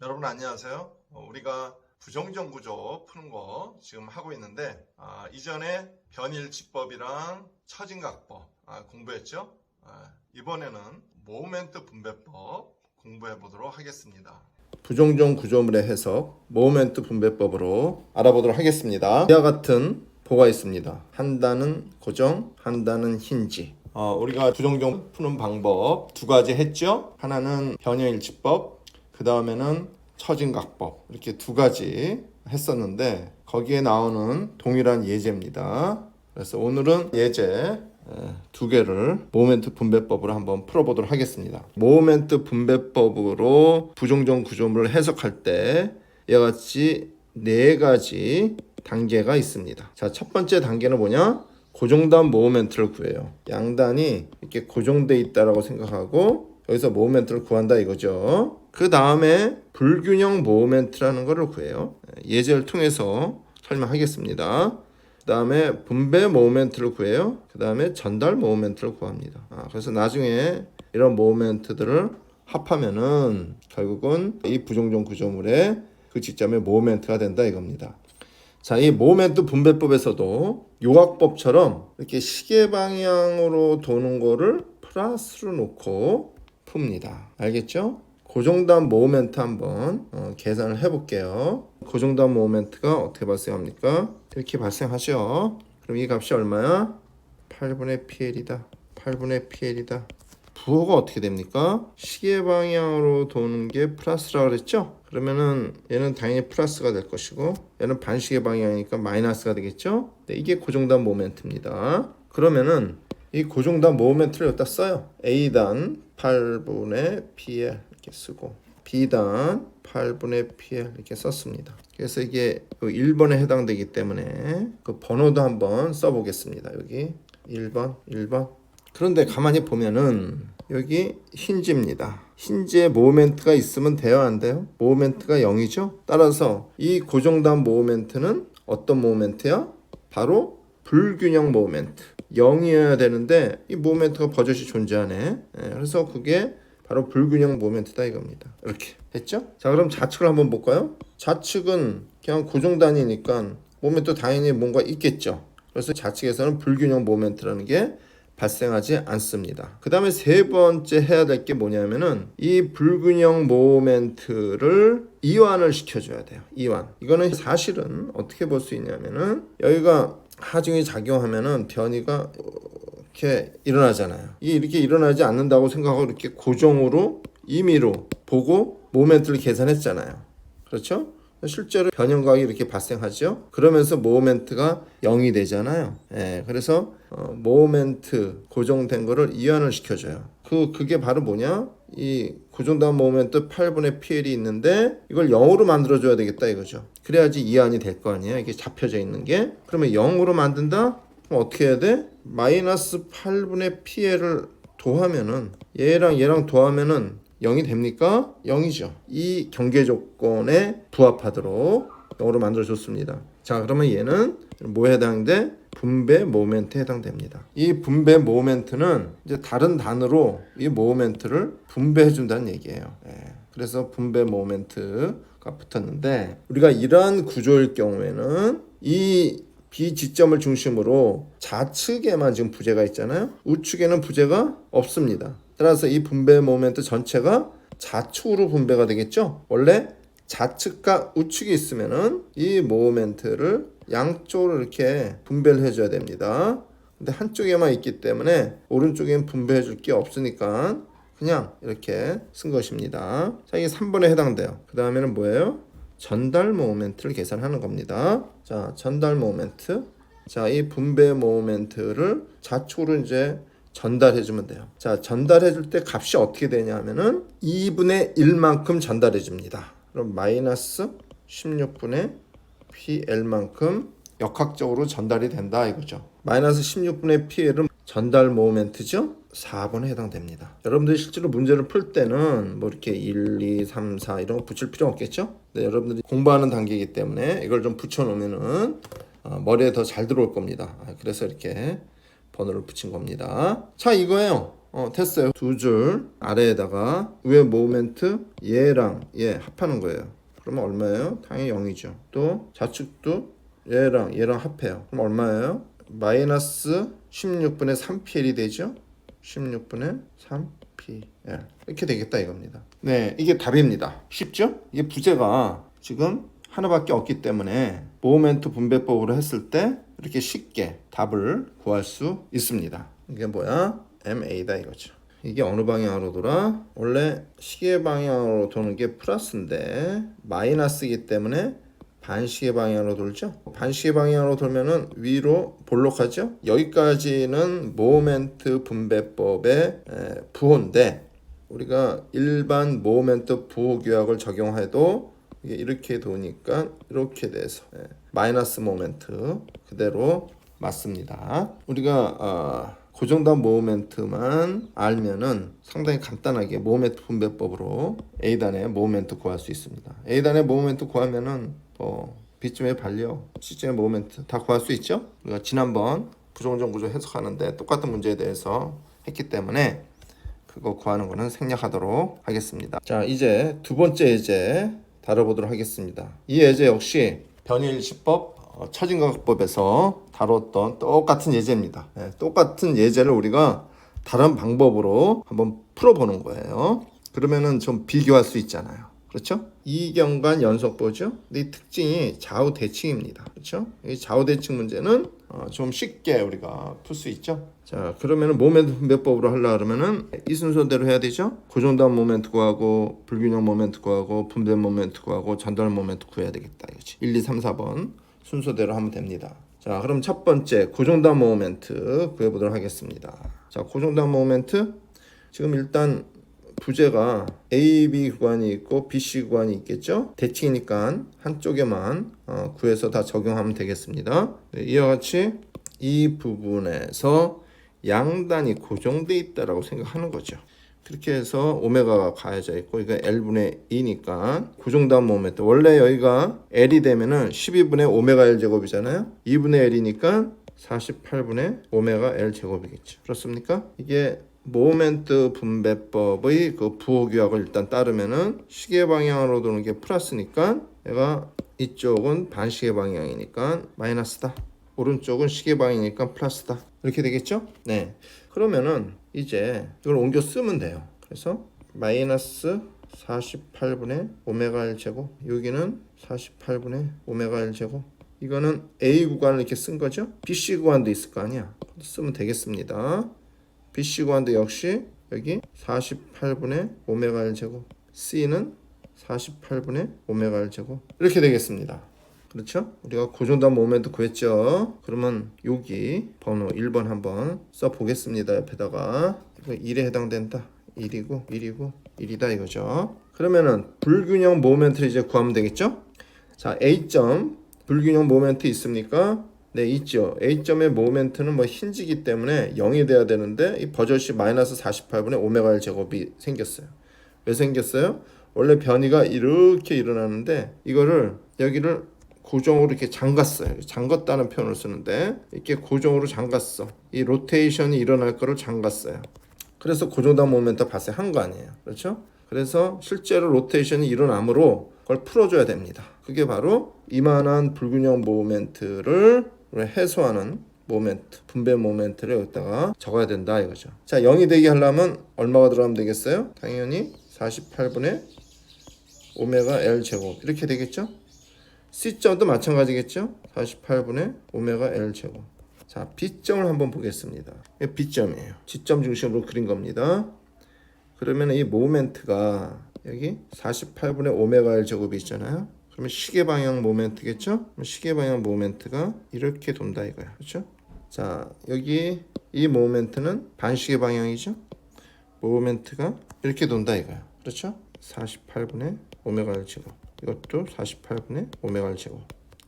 여러분 안녕하세요. 우리가 부정전 구조 푸는 거 지금 하고 있는데 이전에 변일치법이랑 처진각법 공부했죠. 이번에는 모멘트 분배법 공부해 보도록 하겠습니다. 부정전 구조물의 해석 모멘트 분배법으로 알아보도록 하겠습니다. 이와 같은 보가 있습니다. 한 단은 고정, 한 단은 힌지. 우리가 부정전 푸는 방법 두 가지 했죠. 하나는 변형일치법, 그 다음에는 처진각법, 이렇게 두 가지 했었는데 거기에 나오는 동일한 예제입니다. 그래서 오늘은 예제 두 개를 모멘트 분배법으로 한번 풀어보도록 하겠습니다. 모멘트 분배법으로 부정전 구조물을 해석할 때 이와 같이 네 가지 단계가 있습니다. 자, 첫 번째 단계는 뭐냐? 고정단 모멘트를 구해요. 양단이 이렇게 고정돼 있다라고 생각하고 여기서 모멘트를 구한다 이거죠. 그 다음에 불균형 모멘트라는 것을 구해요. 예제를 통해서 설명하겠습니다. 그 다음에 분배 모멘트를 구해요. 그 다음에 전달 모멘트를 구합니다. 그래서 나중에 이런 모멘트들을 합하면은 결국은 이 부정전 구조물의 그 지점의 모멘트가 된다 이겁니다. 자, 이 모멘트 분배법에서도 요각법처럼 이렇게 시계 방향으로 도는 거를 플러스로 놓고 풉니다. 알겠죠? 고정단 모멘트 한번 계산을 해볼게요. 고정단 모멘트가 어떻게 발생합니까? 이렇게 발생하죠. 그럼 이 값이 얼마야? 8분의 PL이다. 8분의 PL이다. 부호가 어떻게 됩니까? 시계 방향으로 도는 게 플러스라고 그랬죠? 그러면은 얘는 당연히 플러스가 될 것이고 얘는 반시계 방향이니까 마이너스가 되겠죠? 네, 이게 고정단 모멘트입니다. 그러면은 이 고정단 모멘트를 여기다 써요. A단 8분의 PL 이렇게 쓰고 B단 8분의 PL 이렇게 썼습니다. 그래서 이게 1번에 해당되기 때문에 그 번호도 한번 써보겠습니다. 여기 1번. 그런데 가만히 보면은 여기 힌지입니다. 힌지에 모멘트가 있으면 돼요, 안 돼요? 모멘트가 0이죠? 따라서 이 고정단 모멘트는 어떤 모멘트야? 바로 불균형 모멘트. 0이어야 되는데 이 모멘트가 버젓이 존재하네. 그래서 그게 바로 불균형 모멘트다 이겁니다. 이렇게 됐죠? 자, 그럼 좌측을 한번 볼까요? 좌측은 그냥 고정단이니까 모멘트 당연히 뭔가 있겠죠. 그래서 좌측에서는 불균형 모멘트라는 게 발생하지 않습니다. 그 다음에 세 번째 해야 될 게 뭐냐면은 이 불균형 모멘트를 이완을 시켜줘야 돼요. 이완. 이거는 사실은 어떻게 볼 수 있냐면은 여기가 하중이 작용하면은 변이가 이렇게 일어나잖아요. 이렇게 일어나지 않는다고 생각하고 이렇게 고정으로 임의로 보고 모멘트를 계산했잖아요. 그렇죠? 실제로 변형각이 이렇게 발생하죠. 그러면서 모멘트가 0이 되잖아요. 그래서 모멘트 고정된 거를 이완을 시켜줘요. 그게 바로 뭐냐? 이 고정단 모멘트 8분의 PL이 있는데 이걸 0으로 만들어줘야 되겠다 이거죠. 그래야지 이완이 될 거 아니에요. 이게 잡혀져 있는 게. 그러면 0으로 만든다? 그럼 어떻게 해야 돼? 마이너스 8분의 PL을 도하면은 얘랑 도하면은 0이 됩니까? 0이죠. 이 경계 조건에 부합하도록 0으로 만들어줬습니다. 자, 그러면 얘는 뭐에 해당돼? 분배 모멘트에 해당됩니다. 이 분배 모멘트는 이제 다른 단어로 이 모멘트를 분배해 준다는 얘기예요. 그래서 분배 모멘트가 붙었는데 우리가 이러한 구조일 경우에는 이 B지점을 중심으로 좌측에만 지금 부재가 있잖아요. 우측에는 부재가 없습니다. 따라서 이 분배 모멘트 전체가 좌측으로 분배가 되겠죠. 원래 좌측과 우측이 있으면은 이 모멘트를 양쪽으로 이렇게 분배를 해줘야 됩니다. 근데 한쪽에만 있기 때문에 오른쪽엔 분배해 줄 게 없으니까 그냥 이렇게 쓴 것입니다. 자, 이게 3번에 해당돼요. 그 다음에는 뭐예요? 전달 모멘트를 계산하는 겁니다. 자, 전달 모멘트. 자, 이 분배 모멘트를 좌측으로 이제 전달해 주면 돼요. 자, 전달해 줄 때 값이 어떻게 되냐 하면은 2분의 1만큼 전달해 줍니다. 그럼 마이너스 16분의 PL만큼 역학적으로 전달이 된다 이거죠. 마이너스 16분의 PL은 전달 모멘트죠. 4번에 해당됩니다. 여러분들이 실제로 문제를 풀 때는 뭐 이렇게 1, 2, 3, 4 이런 거 붙일 필요 없겠죠? 네, 여러분들이 공부하는 단계이기 때문에 이걸 좀 붙여놓으면은 머리에 더 잘 들어올 겁니다. 그래서 이렇게 번호를 붙인 겁니다. 자, 이거예요. 됐어요. 두 줄 아래에다가 위에 모멘트 얘랑 얘 합하는 거예요. 그러면 얼마예요? 당연히 0이죠. 또 좌측도 얘랑 합해요. 그럼 얼마예요? 마이너스 16분의 3PL이 되죠? 16분의 3PL 이렇게 되겠다 이겁니다. 네, 이게 답입니다. 쉽죠? 이게 부재가 지금 하나밖에 없기 때문에 모멘트 분배법으로 했을 때 이렇게 쉽게 답을 구할 수 있습니다. 이게 뭐야? MA다 이거죠. 이게 어느 방향으로 돌아? 원래 시계 방향으로 도는 게 플러스인데 마이너스이기 때문에 반시계 방향으로 돌죠. 반시계 방향으로 돌면은 위로 볼록하죠. 여기까지는 모멘트 분배법의 부호인데 우리가 일반 모멘트 부호 규약을 적용해도 이게 이렇게 도니까 이렇게 돼서 마이너스 모멘트 그대로 맞습니다. 우리가 고정단 모멘트만 알면은 상당히 간단하게 모멘트 분배법으로 A단의 모멘트 구할 수 있습니다. A단의 모멘트 구하면은 B점의 반력, C점의 모멘트 다 구할 수 있죠? 우리가 지난번 부정전 구조 해석하는데 똑같은 문제에 대해서 했기 때문에 그거 구하는 거는 생략하도록 하겠습니다. 자, 이제 두 번째 예제 다뤄보도록 하겠습니다. 이 예제 역시 변일시법 처진각법에서 다뤘던 똑같은 예제입니다. 똑같은 예제를 우리가 다른 방법으로 한번 풀어보는 거예요. 그러면은 좀 비교할 수 있잖아요. 그렇죠? 이경관 연속보죠. 근데 이 특징이 좌우 대칭입니다. 그렇죠? 이 좌우 대칭 문제는 좀 쉽게 우리가 풀 수 있죠. 자, 그러면은 모멘트 분배법으로 하려 그러면은 이 순서대로 해야 되죠. 고정단 모멘트 구하고 불균형 모멘트 구하고 분배 모멘트 구하고 전달 모멘트 구해야 되겠다. 이거지. 1, 2, 3, 4번 순서대로 하면 됩니다. 자, 그럼 첫 번째 고정단 모멘트 구해보도록 하겠습니다. 자, 고정단 모멘트 지금 일단 부재가 A, B 구간이 있고 B, C 구간이 있겠죠. 대칭이니까 한쪽에만 구해서 다 적용하면 되겠습니다. 이와 같이 이 부분에서 양단이 고정돼 있다라고 생각하는 거죠. 그렇게 해서 오메가가 가해져 있고 이거 L분의 2니까 고정단 모멘트 원래 여기가 L이 되면은 12분의 오메가 L 제곱이잖아요. 2분의 L이니까 48분의 오메가 L 제곱이겠죠. 그렇습니까? 이게 모멘트 분배법의 그 부호 규약을 일단 따르면은 시계 방향으로 도는 게 플러스니까 얘가 이쪽은 반시계 방향이니까 마이너스다. 오른쪽은 시계 방향이니까 플러스다. 이렇게 되겠죠? 네. 그러면은 이제 이걸 옮겨 쓰면 돼요. 그래서 마이너스 48분의 오메가 L 제곱 여기는 48분의 오메가 L 제곱 이거는 A 구간을 이렇게 쓴 거죠? BC 구간도 있을 거 아니야. 쓰면 되겠습니다. BC 구간도 역시 여기 48분의 오메가 L 제곱 C는 48분의 오메가 L 제곱 이렇게 되겠습니다. 그렇죠? 우리가 고정단 모멘트 구했죠. 그러면 여기 번호 1번 한번 써보겠습니다. 옆에다가 이거 1에 해당된다. 1이고 1이다 이거죠. 그러면은 불균형 모멘트를 이제 구하면 되겠죠? 자, A점 불균형 모멘트 있습니까? 네, 있죠. A점의 모멘트는 뭐 힌지기 때문에 0이 돼야 되는데 이 버젓이 마이너스 48분의 오메가 L 제곱이 생겼어요. 왜 생겼어요? 원래 변이가 이렇게 일어나는데 이거를 여기를 고정으로 이렇게 잠갔어요. 잠갔다는 표현을 쓰는데 이렇게 고정으로 잠갔어. 이 로테이션이 일어날 거를 잠갔어요. 그래서 고정단 모멘트 발생한 거 아니에요. 그렇죠? 그래서 실제로 로테이션이 일어나므로 그걸 풀어줘야 됩니다. 그게 바로 이만한 불균형 모멘트를 해소하는 모멘트, 분배 모멘트를 여기다가 적어야 된다 이거죠. 자, 0이 되게 하려면 얼마가 들어가면 되겠어요? 당연히 48분의 오메가 L 제곱 이렇게 되겠죠? C점도 마찬가지겠죠? 48분의 오메가 L 제곱. 자, B점을 한번 보겠습니다. 이게 B점이에요. G점 중심으로 그린 겁니다. 그러면 이 모멘트가 여기 48분의 오메가 L 제곱이 있잖아요. 그러면 시계 방향 모멘트겠죠? 그럼 시계 방향 모멘트가 이렇게 돈다 이거야. 그렇죠? 자, 여기 이 모멘트는 반시계 방향이죠? 모멘트가 이렇게 돈다 이거야. 그렇죠? 48분의 오메가 L 제곱. 이것도 48분의 오메가 L 제곱.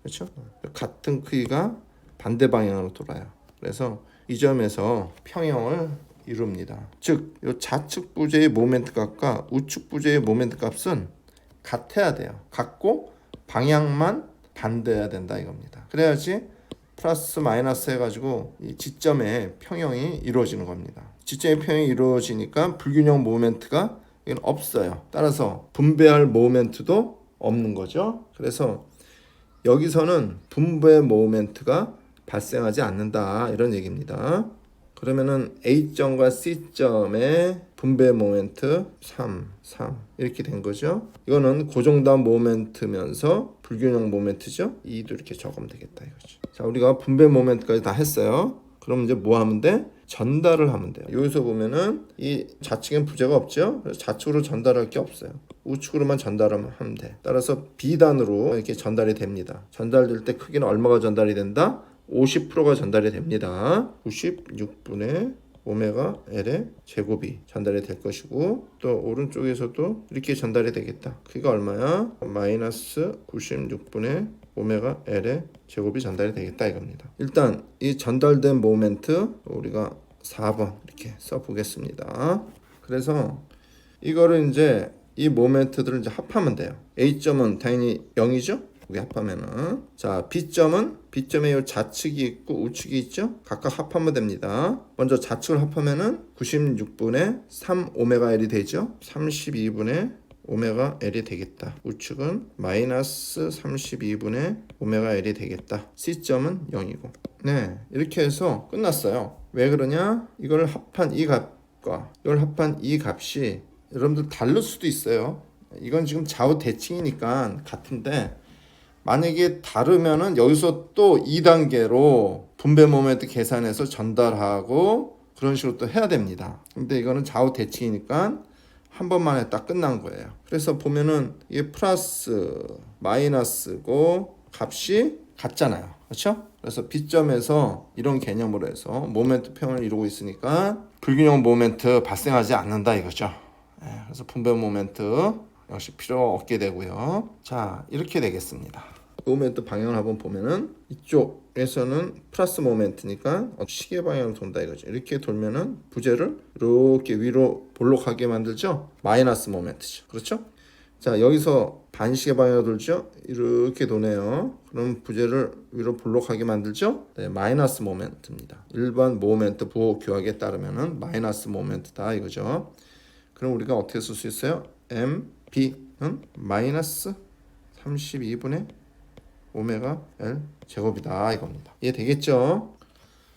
그렇죠? 같은 크기가 반대 방향으로 돌아요. 그래서 이 점에서 평형을 이룹니다. 즉, 이 좌측 부재의 모멘트 값과 우측 부재의 모멘트 값은 같아야 돼요. 같고 방향만 반대해야 된다 이겁니다. 그래야지 플러스 마이너스 해가지고 이 지점의 평형이 이루어지는 겁니다. 지점의 평형이 이루어지니까 불균형 모멘트가 이건 없어요. 따라서 분배할 모멘트도 없는 거죠. 그래서 여기서는 분배 모멘트가 발생하지 않는다 이런 얘기입니다. 그러면은 A점과 C점의 분배 모멘트 3 이렇게 된 거죠. 이거는 고정단 모멘트면서 불균형 모멘트죠. 2도 이렇게 적으면 되겠다 이거죠. 자, 우리가 분배 모멘트까지 다 했어요. 그럼 이제 뭐 하면 돼? 전달을 하면 돼요. 여기서 보면은 이 좌측엔 부재가 없죠. 그래서 좌측으로 전달할 게 없어요. 우측으로만 전달하면 돼. 따라서 B단으로 이렇게 전달이 됩니다. 전달될 때 크기는 얼마가 전달이 된다? 50%가 전달이 됩니다. 96분의 오메가 L의 제곱이 전달이 될 것이고, 또 오른쪽에서도 이렇게 전달이 되겠다. 그게 얼마야? 마이너스 96분의 오메가 L의 제곱이 전달이 되겠다 이겁니다. 일단 이 전달된 모멘트 우리가 4번 이렇게 써보겠습니다. 그래서 이거를 이제 이 모멘트들을 이제 합하면 돼요. A점은 당연히 0이죠. 여기 합하면은, 자, B점에 요 좌측이 있고 우측이 있죠. 각각 합하면 됩니다. 먼저 좌측을 합하면은 96분의 3 오메가 L이 되죠. 32분의 오메가 L이 되겠다. 우측은 마이너스 32분의 오메가 L이 되겠다. C점은 0이고. 네, 이렇게 해서 끝났어요. 왜 그러냐? 이걸 합한 이 값과 이걸 합한 이 값이 여러분들 다를 수도 있어요. 이건 지금 좌우 대칭이니까 같은데, 만약에 다르면은 여기서 또 2단계로 분배 모멘트 계산해서 전달하고 그런 식으로 또 해야 됩니다. 근데 이거는 좌우 대칭이니까 한 번만 했다 끝난 거예요. 그래서 보면은 이게 플러스 마이너스고 값이 같잖아요. 그렇죠? 그래서 B점에서 이런 개념으로 해서 모멘트 평을 이루고 있으니까 불균형 모멘트 발생하지 않는다 이거죠. 그래서 분배 모멘트 역시 필요 없게 되고요. 자, 이렇게 되겠습니다. 모멘트 방향을 한번 보면은 이쪽에서는 플러스 모멘트니까 시계 방향으로 돈다 이거죠. 이렇게 돌면은 부재를 이렇게 위로 볼록하게 만들죠. 마이너스 모멘트죠. 그렇죠? 자, 여기서 반시계 방향으로 돌죠. 이렇게 도네요. 그럼 부재를 위로 볼록하게 만들죠. 네, 마이너스 모멘트입니다. 일반 모멘트 부호 규칙에 따르면은 마이너스 모멘트다 이거죠. 그럼 우리가 어떻게 쓸 수 있어요? MB는 마이너스 32분의 오메가 L 제곱이다 이겁니다. 이해되겠죠?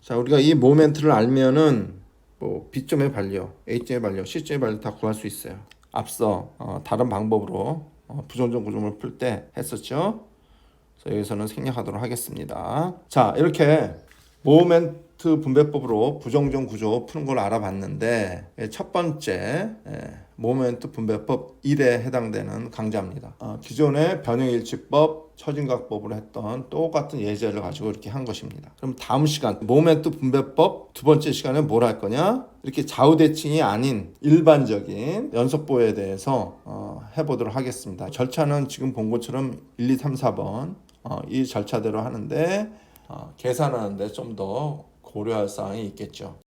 자, 우리가 이 모멘트를 알면은 뭐 B점의 반려, A점의 반려, C점의 반려 다 구할 수 있어요. 앞서 다른 방법으로 부정전 구조물 풀 때 했었죠. 그래서 여기서는 생략하도록 하겠습니다. 자, 이렇게 모멘트 분배법으로 부정전 구조 푸는 걸 알아봤는데, 첫 번째 모멘트 분배법 1에 해당되는 강좌입니다. 기존의 변형일치법, 처진각법으로 했던 똑같은 예제를 가지고 이렇게 한 것입니다. 그럼 다음 시간 모멘트 분배법 두 번째 시간에 뭘 할 거냐? 이렇게 좌우대칭이 아닌 일반적인 연속보에 대해서 해보도록 하겠습니다. 절차는 지금 본 것처럼 1, 2, 3, 4번 이 절차대로 하는데 계산하는데 좀 더 고려할 사항이 있겠죠.